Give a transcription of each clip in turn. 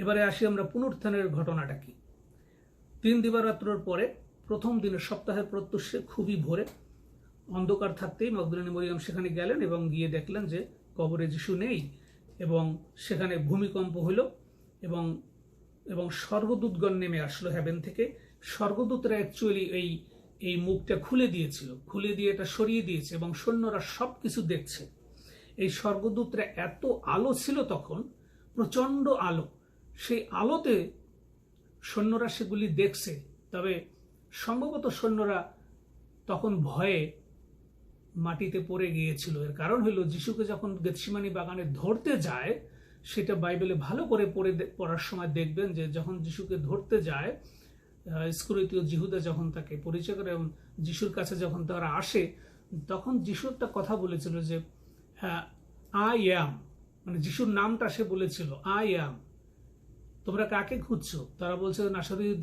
এবারে আসি আমরা পুনরুত্থানের ঘটনাটা কি। 3 দিবারাত্রর পরে প্রথম দিনের সপ্তাহের প্রত্যুষে খুবই ভোরে অন্ধকার থাকতেই মগদলিনী মরিয়ম সেখানে গেলেন এবং গিয়ে দেখলেন যে কবরে যিশু নেই, এবং সেখানে ভূমিকম্প হইল এবং এবং স্বর্গদূতগণ নেমে আসলো হেভেন থেকে। স্বর্গদূতরা অ্যাকচুয়ালি এই মুখটা খুলে দিয়েছিল, খুলে দিয়ে এটা সরিয়ে দিয়েছে এবং সৈন্যরা সব কিছু দেখছে। এই স্বর্গদূতরা এত আলো ছিল তখন, প্রচন্ড আলো, সেই আলোতে সৈন্যরা সেগুলি দেখছে। তবে সম্ভবত সৈন্যরা তখন ভয়ে মাটিতে পড়ে গিয়েছিল। এর কারণ হলো যিশুকে যখন গেতসেমানি বাগানে ধরতে যায়, সেটা বাইবেলে ভালো করে পড়ার সময় দেখবেন যে যখন যিশুকে ধরতে যায়, ইস্করিওতীয় জিহুদা যখন তাকে পরিচয় করে এবং যিশুর কাছে যখন তারা আসে, তখন যিশু একটা কথা বলেছিল যে হ্যাঁ আই অ্যাম, মানে যিশুর নামটা সে বলেছিল আই অ্যাম, তোমরা কাকে খুঁজছো? তারা বলছে নাসরীয়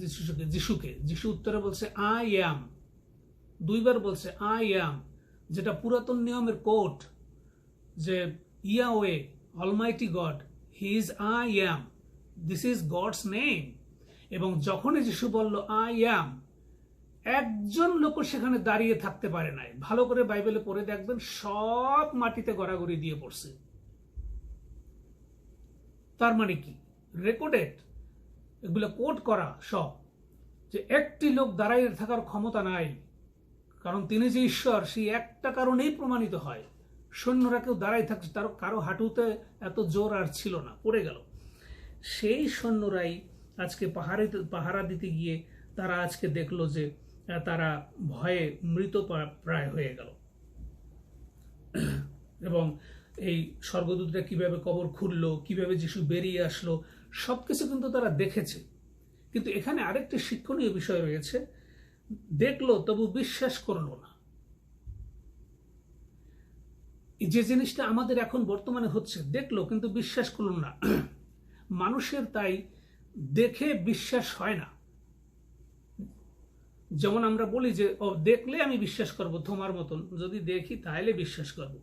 যিশুকে। যিশু উত্তরে বলছে আই অ্যাম, 2 বার বলছে আই অ্যাম, যেটা পুরাতন নিয়মের কোড যে Yahweh almighty God, he is I am, this is God's name. এবং যখনই যিশু বলল আই অ্যাম, একজন লোক সেখানে দাঁড়িয়ে থাকতে পারে নাই। ভালো করে বাইবেলে পড়ে দেখবেন, সব মাটিতে গড়াগড়ি দিয়ে পড়ছে। তার মানে কি? রেকর্ডেড, এগুলো কোড করা সব, যে একটি লোক দাঁড়িয়ে থাকার ক্ষমতা নাই, কারণ তিনি যে ঈশ্বর সেই একটা কারণেই প্রমাণিত হয়। সৈন্যরা কেউ দাঁড়াই থাকছে, তার কারো হাঁটুতে এত জোর আর ছিল না, পড়ে গেল। সেই সৈন্যরাই আজকে পাহারা দিতে গিয়ে তারা আজকে দেখলো যে তারা ভয়ে মৃত প্রায় হয়ে গেল। এবং এই স্বর্গদূতরা কিভাবে কবর খুললো, কিভাবে যিশু বেরিয়ে আসলো, সবকিছু কিন্তু তারা দেখেছে। কিন্তু এখানে আরেকটি শিক্ষণীয় বিষয় রয়েছে, দেখলো তবু বিশ্বাস করলো না। যে জিনিসটা আমাদের এখন বর্তমানে হচ্ছে, দেখলো কিন্তু বিশ্বাস করলো না। মানুষের তাই দেখে বিশ্বাস হয় না। যেমন আমরা বলি যে দেখলে আমি বিশ্বাস করব, তোমার মতন যদি দেখি তাহলে বিশ্বাস করব,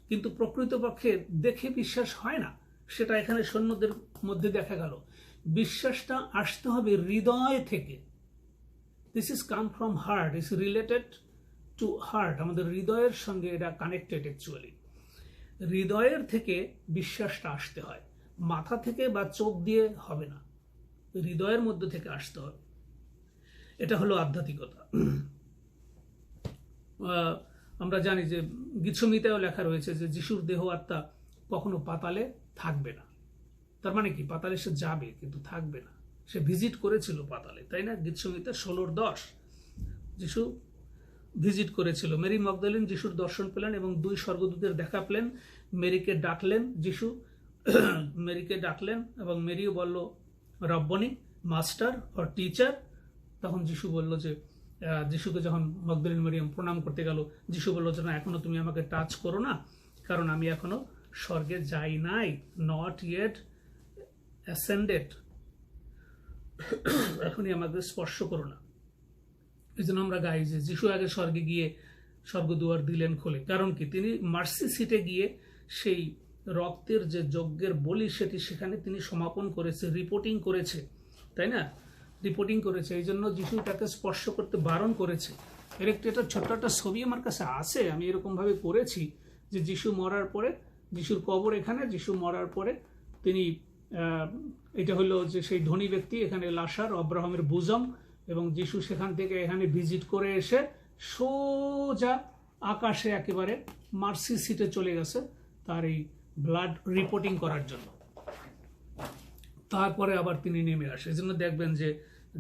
কিন্তু প্রকৃতপক্ষে দেখে বিশ্বাস হয় না। সেটা এখানে সৈন্যদের মধ্যে দেখা গেল। বিশ্বাসটা আসতে হবে হৃদয় থেকে। This is come from heart, is related to heart. আমাদের হৃদয়ের সঙ্গে এটা কানেক্টেড অ্যাকচুয়ালি। হৃদয়ের থেকে বিশ্বাসটা আসতে হয়, মাথা থেকে বা চোখ দিয়ে হবে না, হৃদয়ের মধ্যে থেকে আসতে হবে। এটা হলো আধ্যাত্মিকতা। আমরা জানি যে গীতসংহিতায়ও লেখা রয়েছে যে যিশুর দেহ আত্মা কখনো পাতালে থাকবে না। তার মানে কি? পাতালে সে যাবে কিন্তু থাকবে না। সে ভিজিট করেছিল পাতালে, তাই না? গীতসংহিতা 16:10 যিশু ভিজিট করেছিল। মেরি মগদলিন যিশুর দর্শন পেলেন এবং 2 স্বর্গদূতের দেখা পেলেন। মেরিকে ডাকলেন যিশু, মেরিকে ডাকলেন এবং মেরিও বলল রব্বনি, মাস্টার অর টিচার। তখন যিশু বলল যে যিশুকে যখন মগদলিন মরিয়ম প্রণাম করতে গেল, যিশু বলল যে না, এখনো তুমি আমাকে টাচ করো না, কারণ আমি এখনো স্বর্গে যাই নাই, নট ইয়েট অ্যাসেন্ডেড, এখনই আমাকে স্পর্শ করো না। এই জন্য আমরা গাই যে যিশু আগে স্বর্গে গিয়ে স্বর্গদুয়ার দিলেন খোলে। কারণ কি? তিনি মার্সি সিটে গিয়ে সেই রক্তের যে যজ্ঞের বলি সেটি সেখানে তিনি সমাপন করেছে, রিপোর্টিং করেছে, তাই না? রিপোর্টিং করেছে, এই জন্য যিশু তাকে স্পর্শ করতে বারণ করেছে। এর একটা ছোট্ট একটা ছবি আমার কাছে আছে, আমি এরকমভাবে করেছি যে যিশু মরার পরে, যিশুর কবর এখানে, যিশু মরার পরে তিনি এটা হলো যে সেই ধনী ব্যক্তি, এখানে লাসার আব্রাহামের বুজম, এবং যিশু সেখান থেকে এখানে ভিজিট করে এসে সোজা আকাশে একেবারে মার্সি সিটে চলে গেছে তার এই ব্লাড রিপোর্টিং করার জন্য। তারপরে আবার তিনি নেমে আসে। এই জন্য দেখবেন যে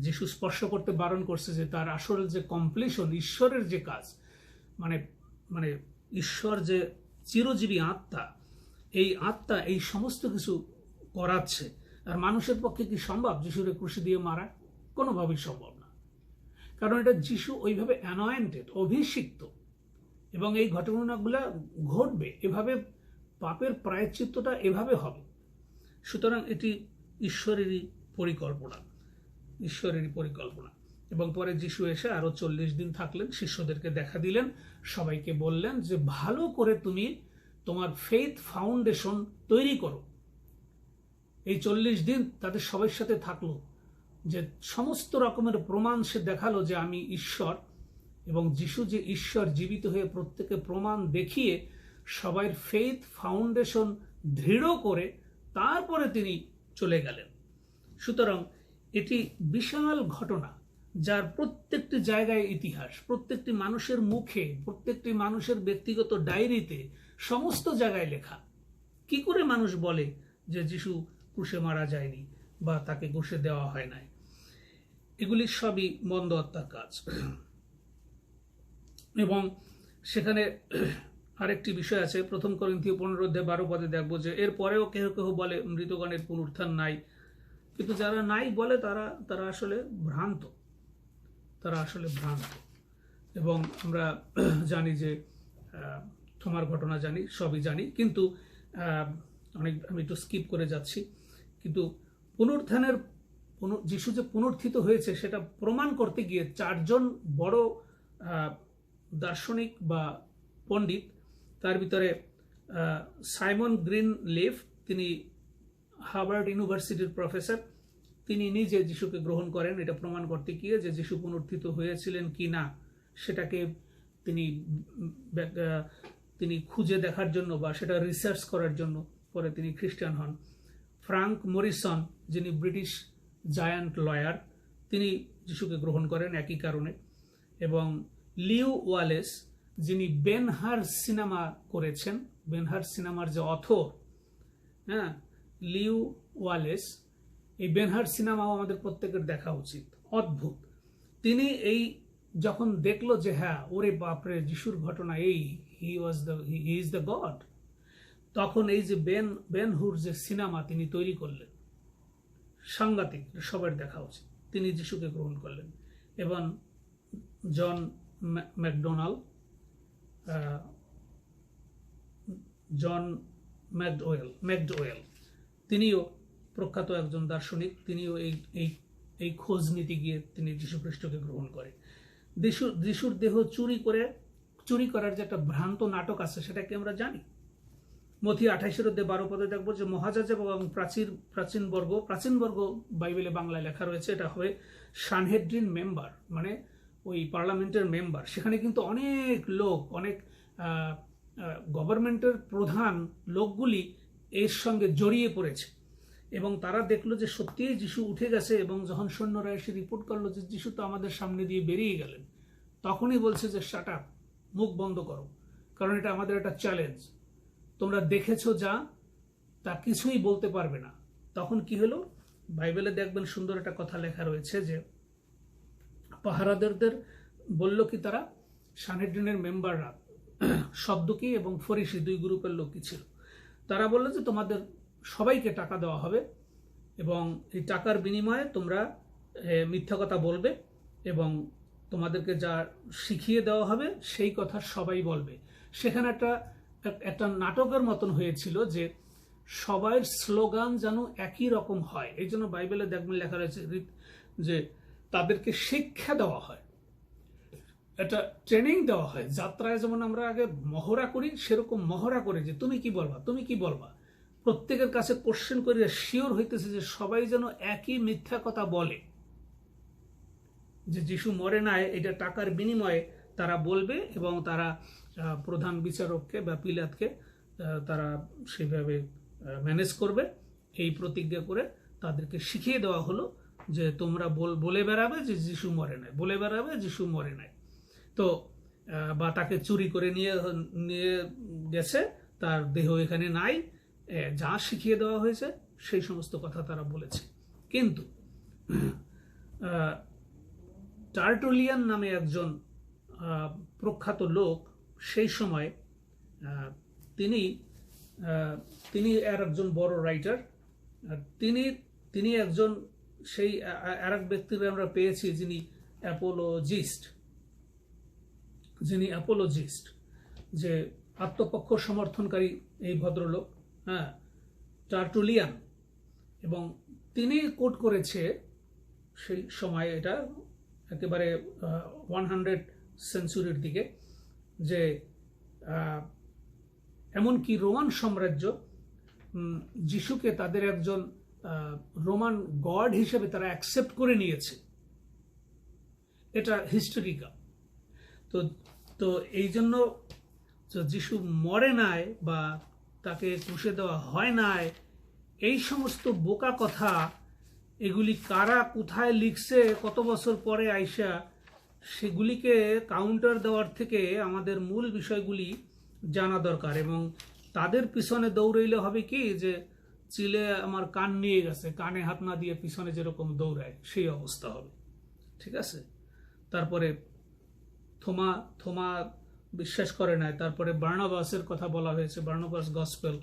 যিশু স্পর্শ করতে বারণ করছে, যে তার আসল যে কমপ্লিশন, ঈশ্বরের যে কাজ, মানে মানে ঈশ্বর যে চিরজীবী আত্মা, এই আত্মা এই সমস্ত কিছু করাচ্ছে। আর মানুষের পক্ষে কি সম্ভব যিশুরে ক্রুশে দিয়ে মারা? কোনোভাবেই সম্ভব না, কারণ এটা যিশু ওইভাবে অ্যানয়েন্টেড, অভিষিক্ত, এবং এই ঘটনাগুলো ঘটবে এভাবে, পাপের প্রায়শ্চিত্তটা এভাবে হবে। সুতরাং এটি ঈশ্বরেরই পরিকল্পনা, ঈশ্বরেরই পরিকল্পনা। এবং পরে যিশু এসে আরো 40 দিন থাকলেন, শিষ্যদেরকে দেখা দিলেন, সবাইকে বললেন যে ভালো করে তুমি তোমার ফেথ ফাউন্ডেশন তৈরি করো। এই 40 দিন তাদের সবার সাথে থাকলো, যে সমস্ত রকমের প্রমাণ সে দেখালো যে আমি ঈশ্বর, এবং যিশু যে ঈশ্বর জীবিত হয়ে প্রত্যেকে প্রমাণ দেখিয়ে সবার ফেথ ফাউন্ডেশন দৃঢ় করে তারপরে তিনি চলে গেলেন। সুতরাং এটি বিশাল ঘটনা, যার প্রত্যেকটি জায়গায় ইতিহাস, প্রত্যেকটি মানুষের মুখে, প্রত্যেকটি মানুষের ব্যক্তিগত ডায়েরিতে, সমস্ত জায়গায় লেখা। কি করে মানুষ বলে যে যিশু ক্রুশে মারা যায়নি বা তাকে ঘুষে দেওয়া হয় নাই? এগুলি সবই মন্দ আত্মার কাজ। এবং সেখানে আরেকটি বিষয় আছে, 1 করিন্থীয় 15:12 দেখবো যে এরপরেও কেহ কেহ বলে মৃতগণের পুনরুত্থান নাই। কিন্তু যারা নাই বলে তারা আসলে ভ্রান্ত, এবং আমরা জানি যে তোমার ঘটনা জানি, সবই জানি, কিন্তু আমি একটু স্কিপ করে যাচ্ছি। কিন্তু পুনরুত্থানের যিশু যে পুনরুত্থিত হয়েছে সেটা প্রমাণ করতে গিয়ে 4 জন বড় দার্শনিক বা পণ্ডিত, তার ভিতরে সাইমন গ্রিন লিফ, তিনি হার্ভার্ড ইউনিভার্সিটির প্রফেসর, তিনি নিজে যিশুকে গ্রহণ করেন এটা প্রমাণ করতে গিয়ে যে যিশু পুনরুত্থিত হয়েছিলেন কি না সেটাকে তিনি খুঁজে দেখার জন্য বা সেটা রিসার্চ করার জন্য পরে তিনি খ্রিস্টান হন। ফ্রাঙ্ক মরিসন, যিনি ব্রিটিশ জায়ান্ট লয়ার, তিনি যিশুকে গ্রহণ করেন একই কারণে। এবং লিউ ওয়ালেস, যিনি বেনহার সিনেমা করেছেন, বেনহার সিনেমার যে অথর, হ্যাঁ, লিউ ওয়ালেস, এই বেনহার সিনেমাও আমাদের প্রত্যেকের দেখা উচিত, অদ্ভুত। তিনি এই যখন দেখলো যে হ্যাঁ, ওরে বাপরে, যিশুর ঘটনা এই, হি ইজ দ্য গড, তখন এই যে বেনহুর যে সিনেমা তিনি তৈরি করলেন, সাংঘাতিক, সবার দেখা উচিত। তিনি যিশুকে গ্রহণ করলেন। এবং জন ম্যাকডওয়েল, তিনিও প্রখ্যাত একজন দার্শনিক, তিনিও এই খোঁজ নিতে গিয়ে তিনি যীশু খ্রিস্টকে গ্রহণ করেন। যিশুর দেহ চুরি করার যে একটা ভ্রান্ত নাটক আছে সেটাকে আমরা জানি। মথি 28:12 দেখবো যে মহাযাজক এবং প্রাচীন বর্গ বাইবেলে বাংলায় লেখা রয়েছে, এটা হবে সানহেড্রিন মেম্বার, মানে ওই পার্লামেন্টের মেম্বার। সেখানে কিন্তু অনেক লোক, অনেক গভর্নমেন্টের প্রধান লোকগুলি এর সঙ্গে জড়িয়ে পড়েছে, এবং তারা দেখলো যে সত্যিই যিশু উঠে গেছে। এবং যখন সৈন্যরা এসে রিপোর্ট করলো যে যিশু তো আমাদের সামনে দিয়ে বেরিয়ে গেলেন, তখনই বলছে যে শাট আপ, মুখ বন্ধ করো, কারণ এটা আমাদের একটা চ্যালেঞ্জ, তোমরা দেখেছো যা, তা কিছুই বলতে পারবে না। তখন কি হলো, বাইবেলে দেখবেন সুন্দর একটা কথা লেখা রয়েছে যে পাহারাদারদের বলল কি, তারা সানহেড্রিনের মেম্বাররা, সদ্দুকী এবং ফরিসি, 2 গ্রুপের লোকই ছিল, তারা বললো যে তোমাদের সবাইকে টাকা দেওয়া হবে এবং এই টাকার বিনিময়ে তোমরা মিথ্যা কথা বলবে এবং তোমাদেরকে যা শিখিয়ে দেওয়া হবে সেই কথা সবাই বলবে। সেখানে একটা নাটকের মতন হয়েছিল যে সবার স্লোগান যেন একই রকম হয়। এই জন্য বাইবেলে দেখবেন লেখা রয়েছে যে তাদেরকে শিক্ষা দেওয়া হয়, একটা ট্রেনিং দেওয়া হয়। যাত্রায় যেমন আমরা আগে মহড়া করি, সেরকম মহড়া করে যে তুমি কি বলবা, প্রত্যেকের কাছে কোশ্চেন করে শিওর হইতেছে যে সবাই যেন একই মিথ্যা কথা বলে, যে যিশু মরে নাই, এটা টাকার বিনিময়ে তারা বলবে এবং তারা প্রধান বিচারককে বা পিলাতকে তারা সেভাবে ম্যানেজ করবে। এই প্রতিজ্ঞা করে তাদেরকে শিখিয়ে দেওয়া হলো যে তোমরা বলে বেড়াবে যে যিশু মরে নাই, বলে বেড়াবে যিশু মরে নাই। তো বা তাকে চুরি করে নিয়ে গেছে, তার দেহ এখানে নাই, যা শিখিয়ে দেওয়া হয়েছে সেই সমস্ত কথা তারা বলেছে। কিন্তু টার্টুলিয়ান নামে একজন প্রখ্যাত লোক সেই সময়, তিনি আর একজন বড় রাইটার, তিনি একজন সেই আর এক ব্যক্তিকে আমরা পেয়েছি যিনি অ্যাপোলজিস্ট, যে আত্মপক্ষ সমর্থনকারী এই ভদ্রলোক, হ্যাঁ, টার্টুলিয়ান। এবং তিনি কোট করেছে সেই সময়, এটা একেবারে 100 সেঞ্চুরির দিকে, যে এমনকি রোমান সাম্রাজ্য যিশুকে তাদের একজন রোমান গড হিসেবে তারা অ্যাকসেপ্ট করে নিয়েছে, এটা হিস্টোরিক্যাল। তো তো এই জন্য যিশু মরে নাই বা তাকে ক্রুশে দেওয়া হয় নাই, এই সমস্ত বোকা কথা এগুলি কারা কোথায় লিখছে কত বছর পরে আইসা, সেগুলিকে কাউন্টার দেওয়ার থেকে আমাদের মূল বিষয়গুলি জানা দরকার। এবং তাদের পিছনে দৌড়াইলে হবে কি, যে চিলে আমার কান নিয়ে গেছে, কানে হাত না দিয়ে পিছনে যেরকম দৌড়ায় সেই অবস্থা হবে। ঠিক আছে? তারপরে থোমা থোমা বিশ্বাস করে নাই। তারপরে বার্নাবাসের কথা বলা হয়েছে, বার্নাবাস গসপেল,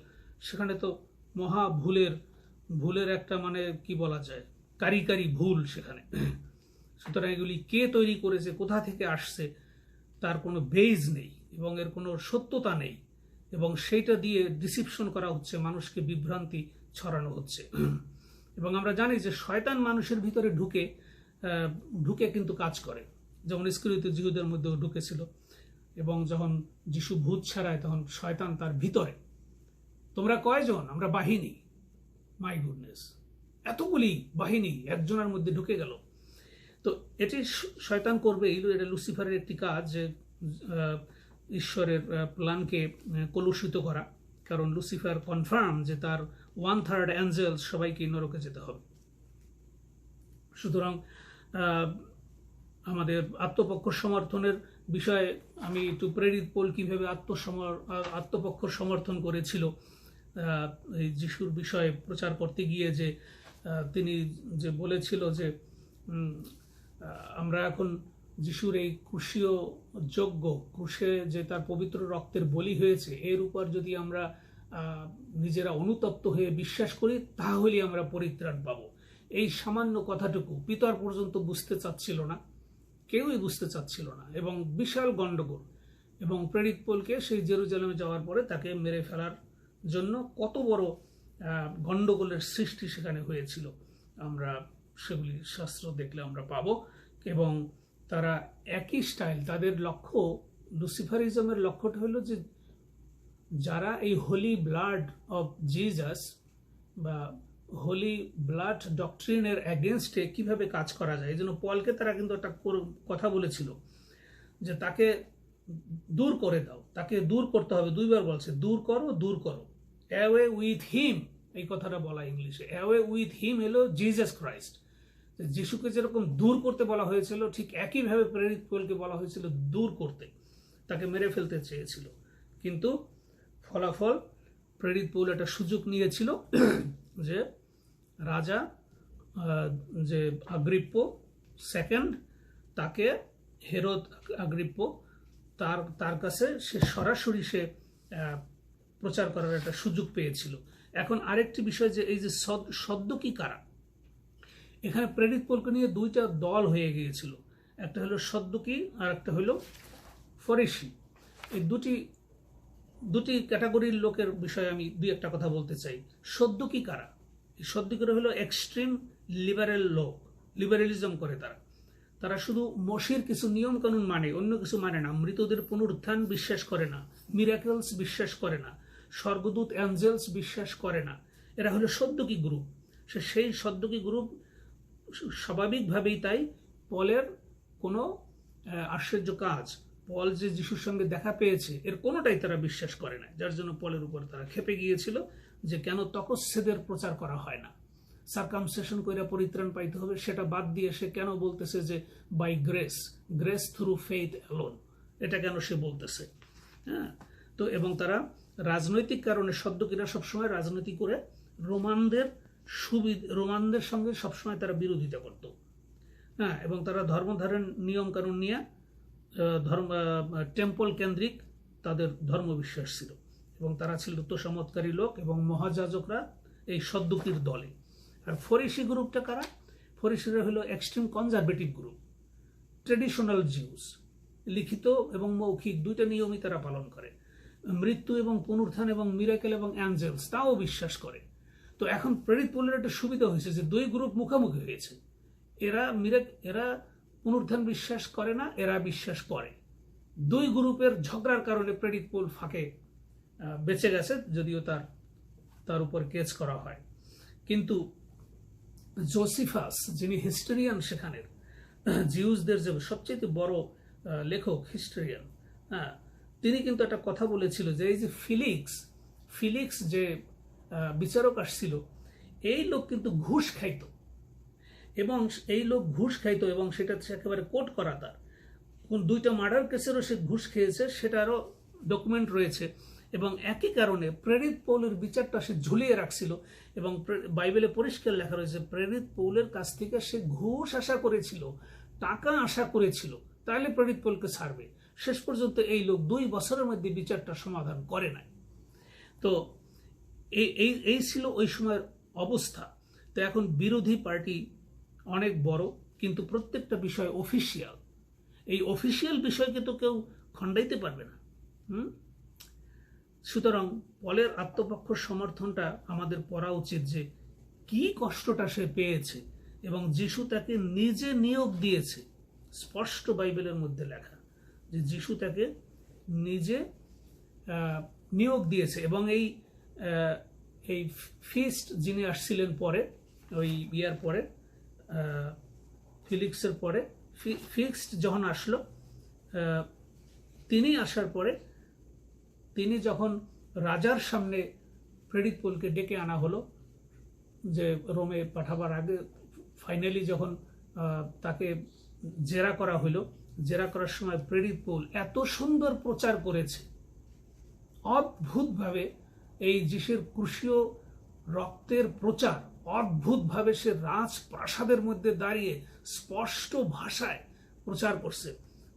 সেখানে তো মহা ভুলের একটা মানে কি বলা যায়, কারিগরি ভুল সেখানে। সুতরাং এগুলি কে তৈরি করেছে, কোথা থেকে আসছে, তার কোনো বেজ নেই এবং এর কোনো সত্যতা নেই, এবং সেইটা দিয়ে ডিসিপশন করা হচ্ছে, মানুষকে বিভ্রান্তি ছড়ানো হচ্ছে। এবং আমরা জানি যে শয়তান মানুষের ভিতরে ঢুকে কিন্তু কাজ করে, যেমন ইস্করিওত জিহুদের মধ্যেও ঢুকেছিল। এবং যখন যিশু ভূত ছাড়ায় তখন শয়তান তার ভিতরে, তোমরা কয়জন? আমরা বাহিনী। মাই গুডনেস, এতগুলি বাহিনী একজনের মধ্যে ঢুকে গেল। তো এটি শয়তান করবে, এটা লুসিফারের একটি কাজ, যে ঈশ্বরের প্ল্যানকে কলুষিত করা। কারণ লুসিফার কনফার্ম যে তার 1/3 অ্যাঞ্জেলস সবাইকে নরকে যেতে হবে। সুতরাং আমাদের আত্মপক্ষ সমর্থনের বিষয়ে আমি একটু প্রেরিত পোল কিভাবে আত্মপক্ষ সমর্থন করেছিল এই যিশুর বিষয়ে প্রচার করতে গিয়ে, যে তিনি যে বলেছিল যে আমরা এখন যিশুর এই ক্রুশীয় যজ্ঞ, ক্রুশে যে তার পবিত্র রক্তের বলি হয়েছে, এর উপর যদি আমরা নিজেরা অনুতপ্ত হয়ে বিশ্বাস করি, তাহলে আমরা পরিত্রাণ পাবো। এই সামান্য কথাটুকু পিতর পর্যন্ত বুঝতে চাচ্ছিল না, কেউই বুঝতে চাচ্ছিল না, এবং বিশাল গন্ডগোল। এবং প্রেরিত পোলকে সেই জেরুজালেমে যাওয়ার পরে তাকে মেরে ফেলার জন্য কত বড় গন্ডগোলের সৃষ্টি সেখানে হয়েছিল, আমরা সেগুলি শাস্ত্র দেখলে আমরা পাবো। এবং তারা একই স্টাইল, তাদের লক্ষ্য, লুসিফারিজমের লক্ষ্যটা হলো যে যারা এই হোলি ব্লাড অফ জিজাস বা হোলি ব্লাড ডক্ট্রিনের অ্যাগেনস্টে কিভাবে কাজ করা যায়। এই জন্য পলকে তারা কিন্তু একটা কথা বলেছিল যে তাকে দূর করে দাও, তাকে দূর করতে হবে। 2 বার বলছে, দূর করো, দূর করো, অ্যাওয়ে উইথ হিম, এই কথাটা বলা ইংলিশে। অ্যাওয়ে উইথ হিম হলো জিজাস ক্রাইস্ট। যিশুকে যেরকম দূর করতে বলা হয়েছিল, ঠিক একইভাবে প্রেরিত পোলকে বলা হয়েছিল দূর করতে, তাকে মেরে ফেলতে চেয়েছিল। কিন্তু ফলাফল প্রেরিত পৌল একটা সুযোগ নিয়েছিল যে রাজা যে আগ্রিপ্পো সেকেন্ড, তাকে হেরোদ আগ্রিপ্পো, তার কাছে সে সরাসরি প্রচার করার একটা সুযোগ পেয়েছিল। এখন আরেকটি বিষয়, যে এই যে সদ্দুকী কারা, এখানে প্রেরিত পৌলকে নিয়ে 2টা দল হয়ে গিয়েছিল, একটা হলো সদ্দুকী আর একটা হলো ফরিসি। এই দুটি ক্যাটাগরির লোকের বিষয়ে আমি 2-1 কথা বলতে চাই। সদ্দুকী কারা? এই সদ্দুকীরা হলো এক্সট্রিম লিবারেল লোক, লিবারেলিজম করে তারা শুধু মসির কিছু নিয়ম কানুন মানে, অন্য কিছু মানে না। মৃতদের পুনরুত্থান বিশ্বাস করে না, মিরাকেলস বিশ্বাস করে না, স্বর্গদূত অ্যাঞ্জেলস বিশ্বাস করে না। এরা হলো সদ্দুকী গ্রুপ। সেই সদ্দুকী গ্রুপ স্বাভাবিকভাবেই তাই পলের কোনো আশ্চর্য কাজ, পল যে যিশুর সঙ্গে দেখা পেয়েছে, এর কোনোটাই তারা বিশ্বাস করে না। যার জন্য পলের উপর তারা ক্ষেপে গিয়েছিল যে কেন তপস্যেদের প্রচার করা হয় না, সার্কামসেশন কইরা পরিত্রাণ পাইতে হবে, সেটা বাদ দিয়ে সে কেন বলতেছে যে by grace through faith alone, এটা কেন সে বলতেছে। হ্যাঁ, তো এবং তারা রাজনৈতিক কারণে, সদ্দুকীরা সবসময় রাজনীতি করে রোমানদের সঙ্গে সবসময় তারা বিরোধিতা করত। হ্যাঁ, এবং তারা ধর্মধারণ নিয়ম কানুন নিয়ে টেম্পল কেন্দ্রিক তাদের ধর্মবিশ্বাস ছিল, এবং তারা ছিল তোষামতকারী লোক, এবং মহাযাজকরা এই সদ্দুকীর দলে। আর ফরিসি গ্রুপটা কারা? ফরিসিরা হলো extreme conservative group, traditional Jews, লিখিত এবং মৌখিক 2টা নিয়মই তারা পালন করে। মৃত্যু এবং পুনরুত্থান এবং মিরাকেল এবং অ্যাঞ্জেলস তাও বিশ্বাস করে। তো এখন প্রেরিত পৌলের একটা সুবিধা হয়েছে যে 2 গ্রুপ মুখোমুখি হয়েছে। এরা পুনরুত্থান বিশ্বাস করে না, এরা বিশ্বাস করে। 2 গ্রুপের ঝগড়ার কারণে প্রেরিত পৌল ফাঁকে বেঁচে গেছে, যদিও তার উপর কেস করা হয়। কিন্তু জোসিফাস, যিনি হিস্টোরিয়ান সেখানের, জিউসদের যে সবচেয়ে বড় লেখক, হিস্টোরিয়ান, হ্যাঁ, তিনি কিন্তু একটা কথা বলেছিল যে এই যে ফিলিক্স যে বিচারক আসছিল, এই লোক কিন্তু ঘুষ খাইতো, এবং এই লোক ঘুষ খাইতো এবং সেটা একেবারে কোট করা, তার কোন 2টা মার্ডার কেসেরও সে ঘুষ খেয়েছে, সেটারও ডকুমেন্ট রয়েছে। এবং একই কারণে প্রেরিত পৌলের বিচারটা সে ঝুলিয়ে রাখছিল, এবং বাইবেলে পরিষ্কার লেখা রয়েছে প্রেরিত পৌলের কাছ থেকে সে ঘুষ আশা করেছিল, টাকা আশা করেছিল, তাহলে প্রেরিত পৌলকে ছাড়বে। শেষ পর্যন্ত এই লোক 2 বছরের মধ্যে বিচারটা সমাধান করে নাই। তো এই ছিল ওই সময়ের অবস্থা। তো এখন বিরোধী পার্টি অনেক বড়, কিন্তু প্রত্যেকটা বিষয় অফিসিয়াল। এই অফিসিয়াল বিষয়কে তো কেউ খণ্ডাইতে পারবে না। সুতরাং পলের আত্মপক্ষ সমর্থনটা আমাদের পড়া উচিত, যে কি কষ্টটা সে পেয়েছে এবং যিশু তাকে নিজে নিয়োগ দিয়েছে। স্পষ্ট বাইবেলের মধ্যে লেখা যে যিশু তাকে নিজে নিয়োগ দিয়েছে। এবং এই ফিস্ট যিনি আসছিলেন পরে, ওই ইয়ার পরে, ফিলিক্সের পরে ফিক্সড যখন আসলো, তিনি আসার পরে তিনি যখন রাজার সামনে প্রেরিত পৌলকে ডেকে আনা হলো, যে রোমে পাঠাবার আগে ফাইনালি যখন তাকে জেরা করা হলো, জেরা করার সময় প্রেরিত পৌল এত সুন্দর প্রচার করেছে, অদ্ভুতভাবে এই যিশুর ক্রুশীয় রক্তের প্রচার, অদ্ভুতভাবে সে রাজপ্রাসাদের মধ্যে দাঁড়িয়ে স্পষ্ট ভাষায় প্রচার করছে।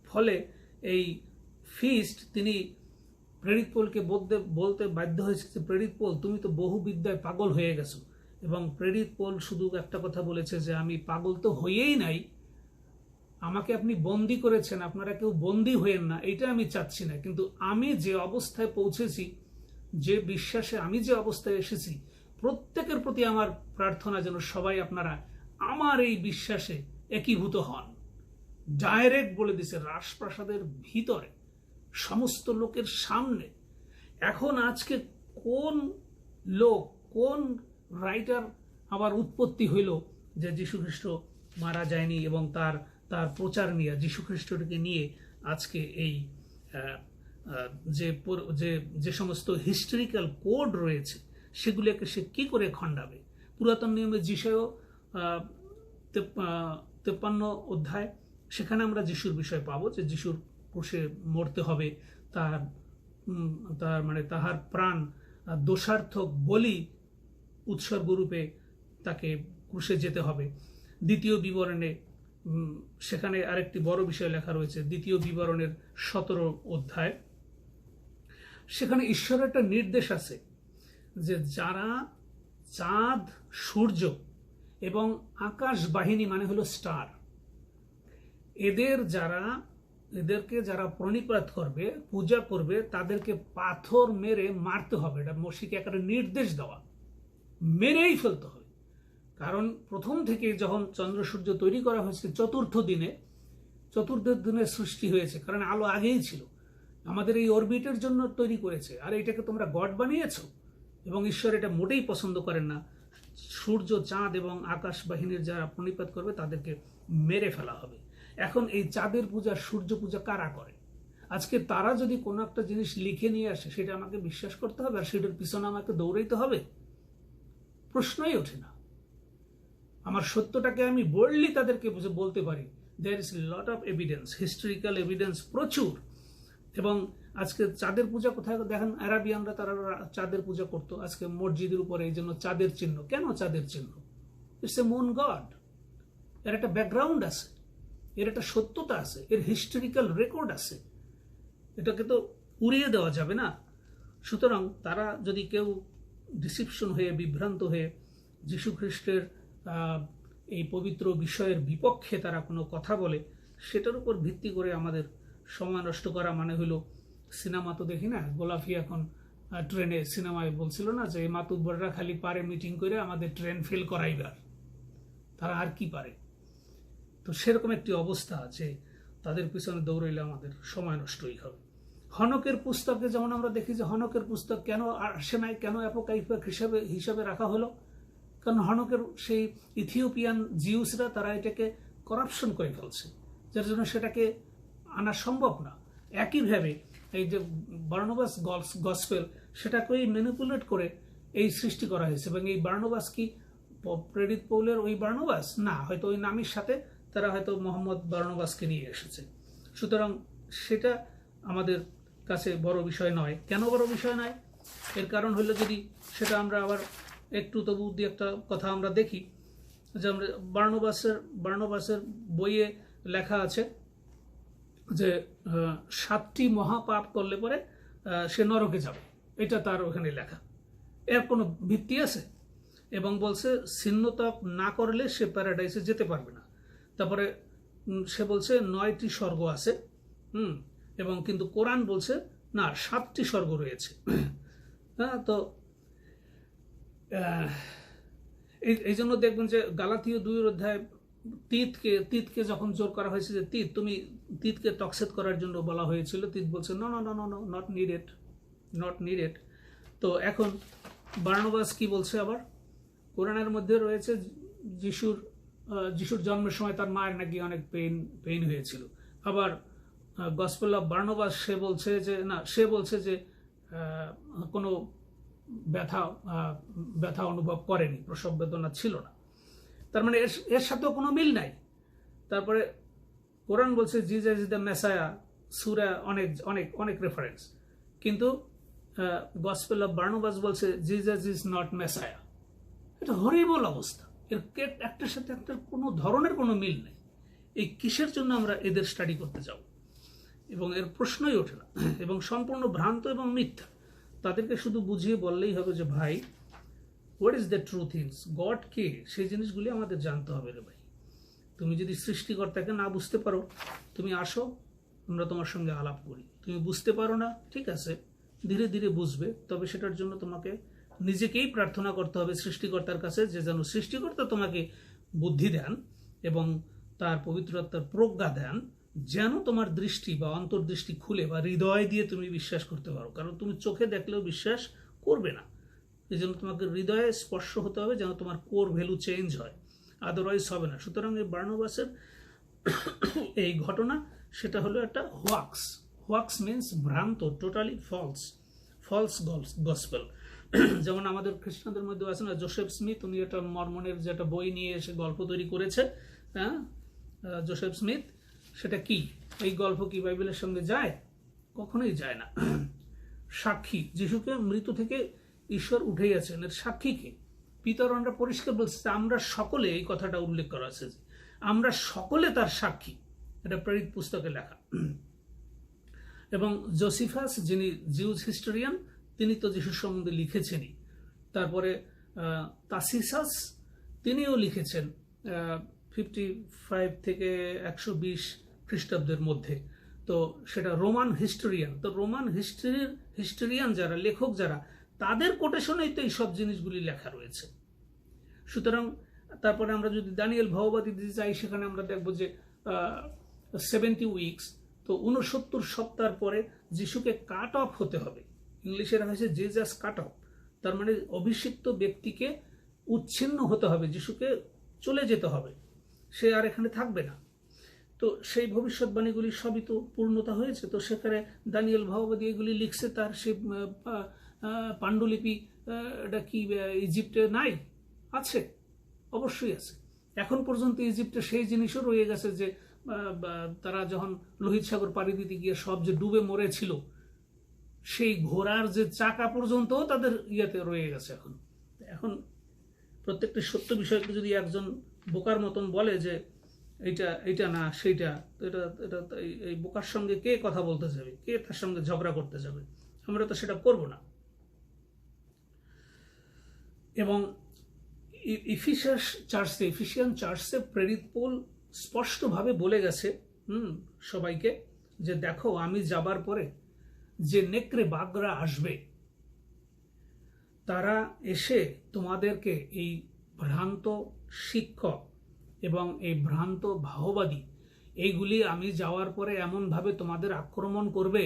ফলে এই ফিস্ট তিনি প্রেরিত পৌলকে বলতে বাধ্য হয়েছে যে প্রেরিত পৌল, তুমি তো বহু বিদ্যায় পাগল হয়ে গেছো। এবং প্রেরিত পৌল শুধু একটা কথা বলেছে যে আমি পাগল তো হয়েই নাই, আমাকে আপনি বন্দি করেছেন, আপনারা কেউ বন্দি হয়েন না, এটা আমি চাচ্ছি না, কিন্তু আমি যে অবস্থায় পৌঁছেছি, যে বিশ্বাসে আমি যে অবস্থায় এসেছি, প্রত্যেকের প্রতি আমার প্রার্থনা যেন সবাই আপনারা আমার এই বিশ্বাসে একীভূত হন। ডাইরেক্ট বলে দিছে, রাজপ্রাসাদের ভিতরে সমস্ত লোকের সামনে। এখন আজকে কোন লোক, কোন রাইটার আবার উৎপত্তি হইল যে যীশু খ্রিস্ট মারা যায়নি, এবং তার প্রচার নিয়ে, যীশু খ্রিস্টকে নিয়ে আজকে এই যে সমস্ত হিস্টোরিক্যাল কোড রয়েছে সেগুলোকে সে কি করে খণ্ডাবে। পুরাতন নিয়মে যিশায় 53 অধ্যায়, সেখানে আমরা যিশুর বিষয় পাবো যে যিশুর ক্রুশে মরতে হবে, তাহার প্রাণ দোষার্থক বলি উৎসর্গরূপে তাকে ক্রুশে যেতে হবে। দ্বিতীয় বিবরণে সেখানে আরেকটি বড় বিষয় লেখা রয়েছে, দ্বিতীয় বিবরণের 17 অধ্যায়, সেখানে ঈশ্বরের একটা নির্দেশ আছে যে যারা চাঁদ, সূর্য এবং আকাশ বাহিনী মানে হলো স্টার, এদেরকে যারা প্রণিপাত করবে, পূজা করবে, তাদেরকে পাথর মেরে মারতে হবে। এটা মসিকে একটা নির্দেশ দেওয়া, মেরেই ফেলতে হবে। কারণ প্রথম থেকে যখন চন্দ্র সূর্য তৈরি করা হয়েছে চতুর্থ দিনে সৃষ্টি হয়েছে, কারণ আলো আগেই ছিল, আমাদের এই অরবিটের জন্য তৈরি করেছে। আর এটাকে তোমরা গড বানিয়েছো, এবং ঈশ্বর এটা মোটেই পছন্দ করেন না। সূর্য, চাঁদ এবং আকাশ বাহিনীর যারা প্রণিপাত করবে তাদেরকে মেরে ফেলা হবে। এখন এই চাঁদের পূজা, সূর্য পূজা কারা করে? আজকে তারা যদি কোনো একটা জিনিস লিখে নিয়ে আসে, সেটা আমাকে বিশ্বাস করতে হবে, আর সেটার পিছনে আমাকে দৌড়াইতে হবে? প্রশ্নই ওঠে না। আমার সত্যটাকে আমি বোল্ডলি তাদেরকে বলতে পারি, there is lot of evidence, historical evidence প্রচুর। এবং আজকে চাঁদের পূজা কোথায় দেখেন, আরাবিয়ানরা তারা চাঁদের পূজা করতো, আজকে মসজিদের উপরে এই জন্য চাঁদের চিহ্ন। কেন চাঁদের চিহ্ন? It's a moon god. এর একটা ব্যাকগ্রাউন্ড আছে, এর একটা সত্যতা আছে, এর হিস্টোরিক্যাল রেকর্ড আছে, এটাকে তো উড়িয়ে দেওয়া যাবে না। সুতরাং তারা যদি কেউ ডিসিপশন হয়ে, বিভ্রান্ত হয়ে যীশু খ্রিস্টের এই পবিত্র বিষয়ের বিপক্ষে তারা কোনো কথা বলে, সেটার উপর ভিত্তি করে আমাদের সময় নষ্ট করা মানে হলো, সিনেমা তো দেখি না, গোলাপি এখন ট্রেনে সিনেমায় বলছিল না যে মাতুব্বররা খালি পারে মিটিং করে আমাদের ট্রেন ফেল করাইবার, তারা আর কি পারে? তো সেরকম একটি অবস্থা আছে, তাদের পিছনে দৌড়াইলে আমাদের সময় নষ্টই হবে। হনকের পুস্তকে যেমন আমরা দেখি যে হনকের পুস্তক কেন আসে নাই, কেন অ্যাপোকাইফ হিসাবে রাখা হলো? কারণ হনকের সেই ইথিওপিয়ান জিউসরা তারা এটাকে করাপশন করে ফেলছে, যার জন্য সেটাকে আনা সম্ভব না। একইভাবে এই যে বার্নাবাস গসপেল, সেটাকেই ম্যানিপুলেট করে এই সৃষ্টি করা হয়েছে। এবং এই বার্নাবাস কি প্রেরিত পৌলের ওই বার্নাবাস না, হয়তো ওই নামের সাথে তারা হয়তো মোহাম্মদ বার্নাবাসকে নিয়ে এসেছে। সুতরাং সেটা আমাদের কাছে বড় বিষয় নয়। কেন বড় বিষয় নয়? এর কারণ হলো, যদি সেটা আমরা আবার একটু তবু দিয়ে একটা কথা আমরা দেখি, যে আমরা বার্নাবাসের বইয়ে লেখা আছে যে 7টি মহাপাপ করলে পরে সে নরকে যাবে, এটা তার ওখানে লেখা। এর কোনো ভিত্তি আছে? এবং বলছে ছিন্নতাপ না করলে সে প্যারাডাইসে যেতে পারবে না। তারপরে সে বলছে 9টি স্বর্গ আছে, এবং কিন্তু কোরআন বলছে না 7টি স্বর্গ রয়েছে। হ্যাঁ, তো এই জন্য দেখবেন যে গালাতীয় 2 অধ্যায় তিতকে যখন জোর করা হয়েছে যে তিতকে টক্সেট করার জন্য বলা হয়েছিল, তিত বলছে no no no no no, not needed. তো এখন বার্নাবাস কি বলছে আবার? কোরআনের মধ্যে রয়েছে যিশুর জন্মের সময় তার মায়ের নাকি অনেক পেইন হয়েছিল। আবার গসপেল অফ বার্নাবাস সে বলছে যে কোনো ব্যথা অনুভব করেনি, প্রসব বেদনা ছিল না। তার মানে এর সাথেও কোনো মিল নাই। তারপরে কোরআন বলছে জিজাস ইজ দ্য মেসায়া, সূরা অনেক অনেক অনেক রেফারেন্স, কিন্তু গসপেল অফ বার্নাবাস বলছে জিজাস ইজ নট মেসায়া। এটা হরিবল অবস্থা। এর একটার সাথে একটার কোনো ধরনের কোনো মিল নেই। এই কিসের জন্য আমরা এদের স্টাডি করতে যাব? এবং এর প্রশ্নই ওঠে না, এবং সম্পূর্ণ ভ্রান্ত এবং মিথ্যা। তাদেরকে শুধু বুঝিয়ে বললেই হবে যে ভাই, what is the true things, God কে, সেই জিনিসগুলি আমাদের জানতে হবে রে ভাই। তুমি যদি সৃষ্টিকর্তাকে না বুঝতে পারো, তুমি আসো, আমরা তোমার সঙ্গে আলাপ করি। তুমি বুঝতে পারো না, ঠিক আছে, ধীরে ধীরে বুঝবে। তবে সেটার জন্য তোমাকে নিজেকেই প্রার্থনা করতে হবে সৃষ্টিকর্তার কাছে, যে যেন সৃষ্টিকর্তা তোমাকে বুদ্ধি দেন এবং তার পবিত্রতার প্রজ্ঞা দেন, যেন তোমার দৃষ্টি বা অন্তর্দৃষ্টি খুলে বা হৃদয় দিয়ে তুমি বিশ্বাস করতে পারো। কারণ তুমি চোখে দেখলেও বিশ্বাস করবে না, এই জন্য তোমাকে হৃদয়ে স্পর্শ হতে হবে, যেন তোমার কোর ভ্যালু চেঞ্জ হয়, আদারওয়াইজ হবে না। সুতরাং এই বার্নাবাসের এই ঘটনা, সেটা হলো একটা হোয়াক্স মিনস ভ্রান্ত, টোটালি ফলস গসপেল। যেমন আমাদের খ্রিস্টানদের মধ্যে আছে না জোসেফ স্মিথ, উনি একটা মর্মনের যে একটা বই নিয়ে এসে গল্প তৈরি করেছে, হ্যাঁ, জোসেফ স্মিথ। সেটা কি? এই গল্প কি বাইবেলের সঙ্গে যায়? কখনোই যায় না। সাক্ষী, যিশুকে মৃত্যু থেকে ঈশ্বর উঠেইয়াছেন, এর সাক্ষী কি? পিতরনরা পরিষ্কার বলছে, আমরা সকলে, এই কথাটা উল্লেখ করা আছে যে আমরা সকলে তার সাক্ষী। এটা প্রেরিত পুস্তকে লেখা। এবং জোসিফাস, যিনি জিউস হিস্টোরিয়ান, তিনি তো যিশুর সম্বন্ধে লিখেছেনই। তারপরে তাসিসাস, তিনিও লিখেছেন 55 থেকে 120 খ্রিস্টাব্দের মধ্যে। তো সেটা রোমান হিস্টোরিয়ান। তো রোমান হিস্টোরিয়ান যারা, লেখক যারা, তাদের কোটেশনেই তো এই সব জিনিসগুলি লেখা রয়েছে। সুতরাং তারপরে আমরা যদি দানিয়েল ভাববাদী দিতে চাই, সেখানে আমরা দেখব যে 70 উইকস, তো 69 সপ্তাহ পরে যিশুকে কাট অফ হতে হবে। ইংলিশে হয়েছে জিজাস কাট অফ, তার মানে অভিষিক্ত ব্যক্তিকে উচ্ছিন্ন হতে হবে, যিশুকে চলে যেতে হবে, সে আর এখানে থাকবে না। তো সেই ভবিষ্যৎবাণীগুলি সবই তো পূর্ণতা হয়েছে। তো সেখানে দানিয়েল ভাববাদী এগুলি লিখছে, তার সে পাণ্ডুলিপি, এটা কি ইজিপ্টে নাই? আছে, অবশ্যই আছে। এখন পর্যন্ত ইজিপ্টে সেই জিনিসও রয়ে গেছে যে তারা যখন লোহিত সাগর পাড়ি দিতে গিয়ে সব যে ডুবে মরেছিল, সেই ঘোড়ার যে চাকা পর্যন্ত তাদের ইয়েতে রয়ে গেছে। এখন প্রত্যেকটি সত্য বিষয়কে যদি একজন বোকার মতন বলে যে এইটা না সেইটা, এটা এই বোকার সঙ্গে কে কথা বলতে যাবে, কে তার সঙ্গে ঝগড়া করতে যাবে? আমরা তো সেটা করব না। এবং এফিসিয়ান চার্চে প্রেরিত পৌল স্পষ্টভাবে বলে গেছে সবাইকে, যে দেখো, আমি যাবার পরে যে নেকড়ে বাঘরা আসবে, তারা এসে তোমাদেরকে এই ভ্রান্ত শিক্ষক এবং এই ভ্রান্ত ভাববাদী, এইগুলি আমি যাওয়ার পরে এমনভাবে তোমাদের আক্রমণ করবে।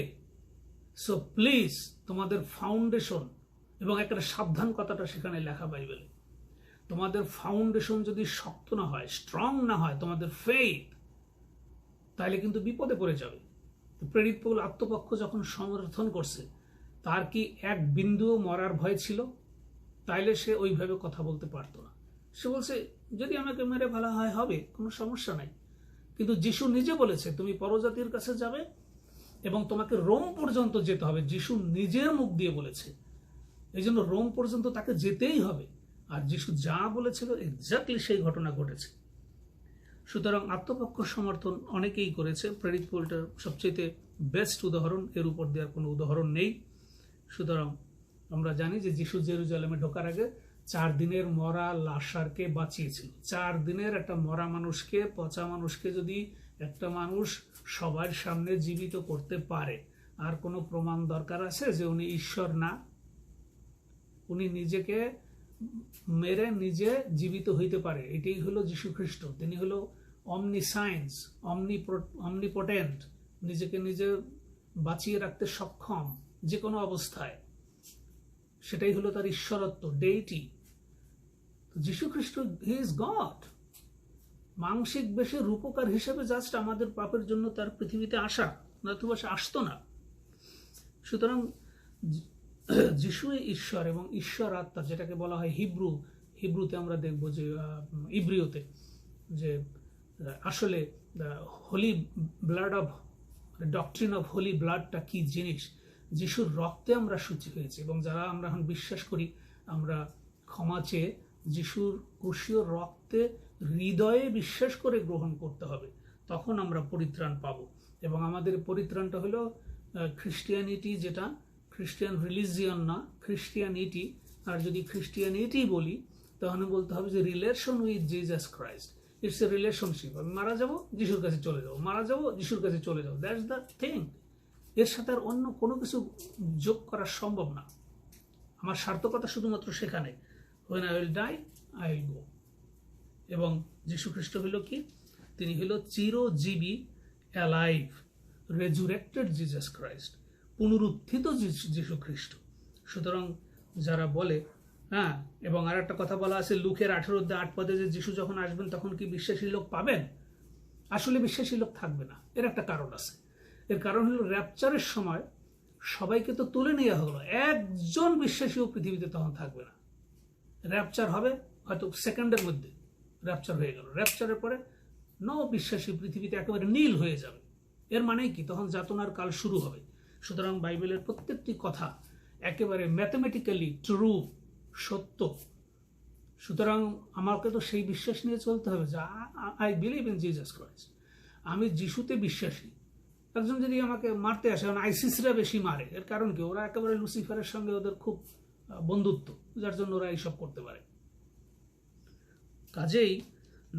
সো প্লিজ, তোমাদের ফাউন্ডেশন, এবং একটা সাবধান কথাটা সেখানে লেখা বাইবেলে, তোমাদের ফাউন্ডেশন যদি শক্ত না হয়, স্ট্রং না হয়, তোমাদের ফেথ, তাহলে কিন্তু বিপদে পড়ে যাবে। প্রেরিত পৌল আত্মপক্ষ যখন সমর্থন করছে, তার কি এক বিন্দুও মরার ভয় ছিল? তাইলে সে ওইভাবে কথা বলতে পারতো না। সে বলছে, যদি আমাকে মেরে ফেলা হয় হবে, কোনো সমস্যা নাই। কিন্তু যিশু নিজে বলেছে তুমি পরজাতির কাছে যাবে এবং তোমাকে রোম পর্যন্ত যেতে হবে। যিশু নিজের মুখ দিয়ে বলেছে, এই জন্য রোম পর্যন্ত তাকে যেতেই হবে। আর যিশু যা বলেছিল এক্স্যাক্টলি সেই ঘটনা ঘটেছে। সুতরাং আত্মপক্ষ সমর্থন অনেকেই করেছে। প্রেরিত পৌলটা সবচেয়ে বেস্ট উদাহরণ, এর উপর দেওয়ার কোনো উদাহরণ নেই। সুতরাং আমরা জানি যে যিশু জেরুজালেমে ঢোকার আগে 4 দিনের মরা লাশারকে বাঁচিয়েছিল। 4 দিনের একটা মরা মানুষকে, পচা মানুষকে যদি একটা মানুষ সবার সামনে জীবিত করতে পারে, আর কোনো প্রমাণ দরকার আছে যে উনি ঈশ্বর না? উনি নিজেকে মেরে নিজে জীবিত হইতে পারে। এটাই হলো যীশু খ্রিস্ট। তিনি হলো অমনিসায়েন্স, অমনিপোটেন্ট, নিজেকে নিজে বাঁচিয়ে রাখতে সক্ষম যে কোনো অবস্থায়। সেটাই হলো তার ঈশ্বরত্ব, ডেইটি। যীশু খ্রিস্ট, হি ইজ গড। মাংসিক বেশে রূপকার হিসেবে জাস্ট আমাদের পাপের জন্য তার পৃথিবীতে আসা, নতুবা সে আসতো না। সুতরাং যিশুই ঈশ্বর এবং ঈশ্বর আত্মা, যেটাকে বলা হয় হিব্রুতে আমরা দেখব যে ইব্রিয়তে, যে আসলে holy blood of doctrine of holy ব্লাডটা কি জিনিস। যিশুর রক্তে আমরা শুচি হয়েছি, এবং যারা আমরা এখন বিশ্বাস করি, আমরা ক্ষমা চেয়ে যিশুর ক্রুশীয় রক্তে হৃদয়ে বিশ্বাস করে গ্রহণ করতে হবে, তখন আমরা পরিত্রাণ পাব। এবং আমাদের পরিত্রাণটা হলো খ্রিস্টিয়ানিটি, যেটা খ্রিস্টিয়ান রিলিজিয়ন না, খ্রিস্টিয়ানিটি। আর যদি খ্রিস্টিয়ানিটি বলি, তাহলে বলতে হবে যে relation with Jesus Christ. It's a relationship. আমি মারা যাব, যিশুর কাছে চলে যাবো, মারা যাব, যিশুর কাছে চলে যাবো। That's the thing. এর সাথে আর অন্য কোনো কিছু যোগ করা সম্ভব না। আমার সার্থকতা শুধুমাত্র সেখানে, when I will die, I will go। এবং যীশু খ্রিস্ট হইল কি? তিনি হইল চিরজীবী, অ্যালাইভ, রেজুরেক্টেড জিজাস ক্রাইস্ট, পুনরুত্থিত যীশু খ্রিস্ট। সুতরাং যারা বলে, হ্যাঁ, এবং আর একটা কথা বলা আছে লুকের 18:8 যে যিশু যখন আসবেন তখন কি বিশ্বাসী লোক পাবেন? আসলে বিশ্বাসী লোক থাকবে না। এর একটা কারণ আছে। এর কারণ হলো র্যাপচারের সময় সবাইকে তো তুলে নেওয়া হলো, একজন বিশ্বাসীও পৃথিবীতে তখন থাকবে না। র্যাপচার হবে হয়তো সেকেন্ডের মধ্যে, র্যাপচার হয়ে গেল। র্যাপচারের পরে বিশ্বাসী পৃথিবীতে একেবারে নীল হয়ে যাবে। এর মানেই কি? তখন যাতনার কাল শুরু হবে। সুতরাং বাইবেলের প্রত্যেকটি কথা একেবারে ম্যাথমেটিক্যালি ট্রু, সত্য। সুতরাং আমাকে তো সেই বিশ্বাস নিয়ে চলতে হবে যে I believe in Jesus Christ. আমি যিশুতে বিশ্বাসী। একজন যদি আমাকে মারতে আসে, কারণ আইসিসরা বেশি মারে, এর কারণ কি? ওরা একেবারে লুসিফারের সঙ্গে ওদের খুব বন্ধুত্ব, যার জন্য ওরা এইসব করতে পারে। কাজেই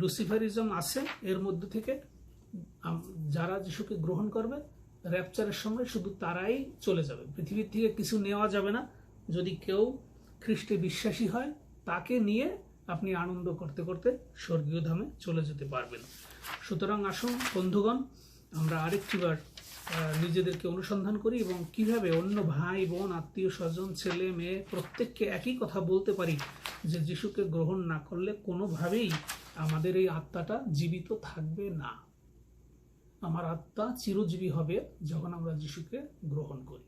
লুসিফারিজম আছে এর মধ্যে থেকে। যারা যিশুকে গ্রহণ করবে র্যাপচারের সময় শুধু তারাই চলে যাবে, পৃথিবীর থেকে কিছু নেওয়া যাবে না। যদি কেউ খ্রিস্টে বিশ্বাসী হয়, তাকে নিয়ে আপনি আনন্দ করতে করতে স্বর্গীয় ধামে চলে যেতে পারবেন। সুতরাং আসুন বন্ধুগণ, আমরা আরেকটিবার নিজেদেরকে অনুসন্ধান করি এবং কিভাবে অন্য ভাই বোন, আত্মীয় স্বজন, ছেলে মেয়ে প্রত্যেককে একই কথা বলতে পারি যে যিশুকে গ্রহণ না করলে কোনোভাবেই আমাদের এই আত্মাটা জীবিত থাকবে না। আমার আত্মা চিরজীবী হবে যখন আমরা যিশুকে গ্রহণ করি।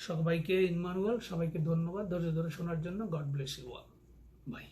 সবাইকে ইম্মানুয়েল, সবাইকে ধন্যবাদ ধৈর্য ধরে শোনার জন্য। God bless you all. By.